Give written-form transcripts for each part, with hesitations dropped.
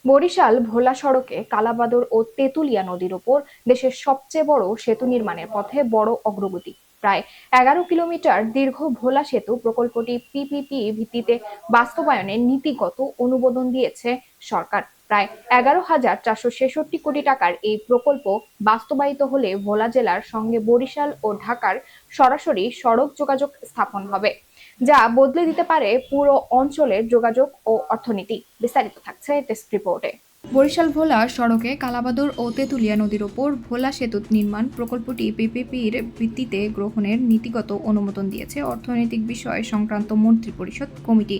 বরিশাল ভোলা সড়কে কালাবাদর ও তেঁতুলিয়া নদীর ওপর দেশের সবচেয়ে বড় সেতু নির্মাণের পথে বড় অগ্রগতি। প্রায় 11 কিলোমিটার দীর্ঘ ভোলা সেতু প্রকল্পটি পিপিপি ভিত্তিতে বাস্তবায়নের নীতিগত অনুমোদন দিয়েছে সরকার। প্রায় 11,466 কোটি টাকার এই প্রকল্প বাস্তবায়িত হলে ভোলা জেলার সঙ্গে বরিশাল ও ঢাকার সরাসরি সড়ক যোগাযোগ স্থাপন হবে, যা বদলে দিতে পারে পুরো অঞ্চলের যোগাযোগ ও অর্থনীতি। বিস্তারিত থাকছে টেস্ট রিপোর্টে। বরিশাল ভোলা সড়কে কালাবাদর ও তেঁতুলিয়া নদীর ওপর ভোলা সেতু নির্মাণ প্রকল্পটি পিপিপির ভিত্তিতে গ্রহণের নীতিগত অনুমোদন দিয়েছে অর্থনৈতিক বিষয় সংক্রান্ত মন্ত্রিপরিষদ কমিটি।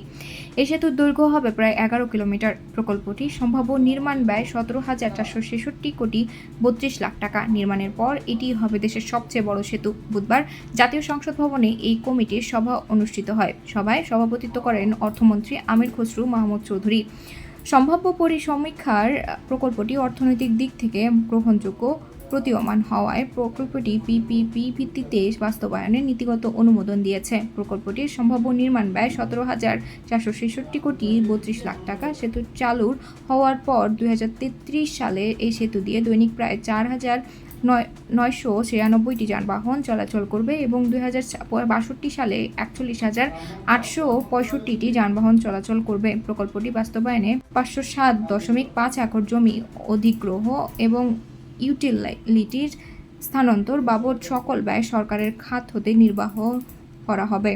এই সেতুর দৈর্ঘ্য হবে প্রায় 11 কিলোমিটার। প্রকল্পটি সম্ভাব্য নির্মাণ ব্যয় 17,466,32,00,000 টাকা। নির্মাণের পর এটি হবে দেশের সবচেয়ে বড় সেতু। বুধবার জাতীয় সংসদ ভবনে এই কমিটির সভা অনুষ্ঠিত হয়। সভায় সভাপতিত্ব করেন অর্থমন্ত্রী আমির খসরু মাহমুদ চৌধুরী। সম্ভাব্য পরিসমীক্ষার প্রকল্পটি অর্থনৈতিক দিক থেকে গ্রহণযোগ্য প্রতীয়মান হওয়ায় প্রকল্পটি পিপিপি ভিত্তিতে বাস্তবায়নের নীতিগত অনুমোদন দিয়েছে। প্রকল্পটির সম্ভাব্য নির্মাণ ব্যয় 17,466,32,00,000 টাকা। সেতু চালুর হওয়ার পর 2033 সালে এই সেতু দিয়ে দৈনিক প্রায় 4,996টি যানবাহন চলাচল করবে এবং 2062 সালে 41,865টি যানবাহন চলাচল করবে। প্রকল্পটি বাস্তবায়নে 507.5 একর জমি অধিগ্রহ এবং ইউটিলিটির স্থানান্তর বাবদ সকল ব্যয় সরকারের খাত হতে নির্বাহ করা হবে।